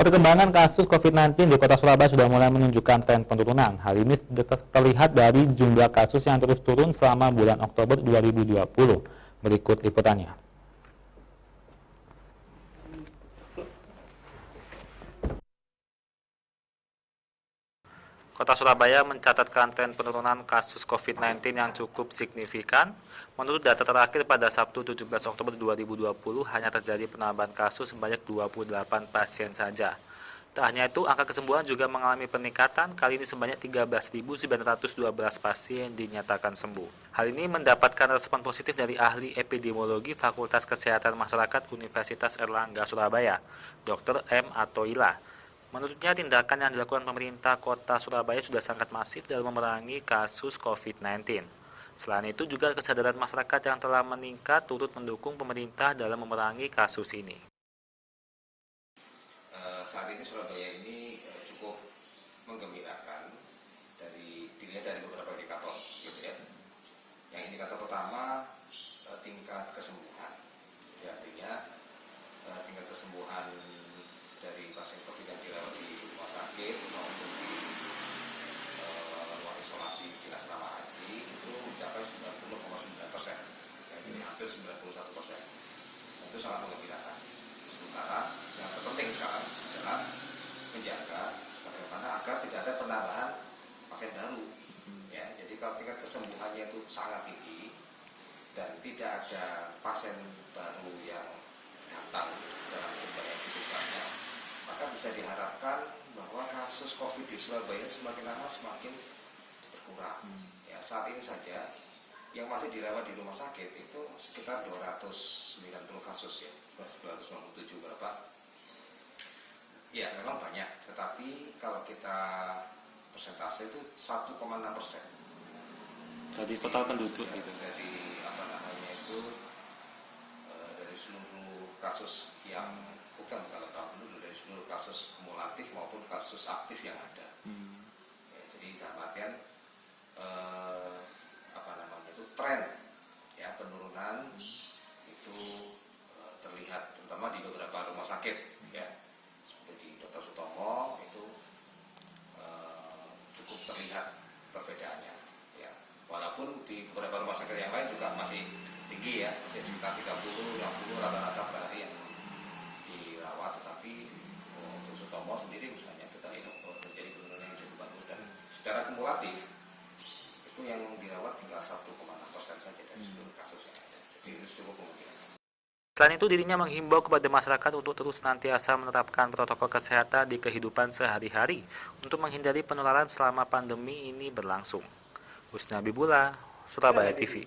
Perkembangan kasus COVID-19 di Kota Surabaya sudah mulai menunjukkan tren penurunan. Hal ini terlihat dari jumlah kasus yang terus turun selama bulan Oktober 2020. Berikut liputannya. Kota Surabaya mencatatkan tren penurunan kasus COVID-19 yang cukup signifikan. Menurut data terakhir pada Sabtu 17 Oktober 2020, hanya terjadi penambahan kasus sebanyak 28 pasien saja. Tak hanya itu, angka kesembuhan juga mengalami peningkatan, kali ini sebanyak 13.912 pasien dinyatakan sembuh. Hal ini mendapatkan respon positif dari ahli epidemiologi Fakultas Kesehatan Masyarakat Universitas Erlangga Surabaya, Dr. M. Atoila. Menurutnya, tindakan yang dilakukan pemerintah Kota Surabaya sudah sangat masif dalam memerangi kasus COVID-19. Selain itu, juga kesadaran masyarakat yang telah meningkat turut mendukung pemerintah dalam memerangi kasus ini. Saat ini Surabaya ini cukup menggembirakan dilihat dari beberapa indikator, gitu ya. Yang indikator pertama, tingkat kesembuhan. Ya, artinya tingkat kesembuhan dari pasien COVID yang dirawat di rumah sakit maupun di ruang isolasi di asrama haji itu mencapai 90,9%, jadi hampir 91%. Itu sangat menggembirakan. Sementara yang terpenting sekarang adalah menjaga bagaimana agar tidak ada penambahan pasien baru. Ya, jadi kalau tingkat kesembuhannya itu sangat tinggi dan tidak ada pasien baru yang datang dalam jumlah yang cukup banyak, maka bisa diharapkan bahwa kasus COVID di Surabaya semakin lama semakin berkurang. Ya, saat ini saja yang masih dirawat di rumah sakit itu sekitar 290 kasus ya, 297 berapa? Ya, memang banyak, tetapi kalau kita persentase itu 1,6%. Jadi total penduduk ya, gitu. Dari dari seluruh kasus yang bukan kalau tahun dulu, dari seluruh kasus kumulatif maupun kasus aktif yang ada. Ya, jadi dalam artian tren ya penurunan itu terlihat terutama di beberapa rumah sakit ya, seperti di Dr. Sutomo itu cukup terlihat perbedaannya ya, walaupun di beberapa rumah sakit yang lain juga masih tinggi ya, masih sekitar 30-60 rata-rata per hari yang dirawat, tetapi untuk Sutomo sendiri misalnya kita lihat menjadi penurunan yang cukup bagus dan secara kumulatif itu yang dirawat tinggal 1,6% saja dari seluruh kasus yang ada. Jadi itu cukup memungkinkan. Selain itu, dirinya menghimbau kepada masyarakat untuk terus senantiasa menerapkan protokol kesehatan di kehidupan sehari-hari untuk menghindari penularan selama pandemi ini berlangsung. Husna Bibula, Surabaya TV.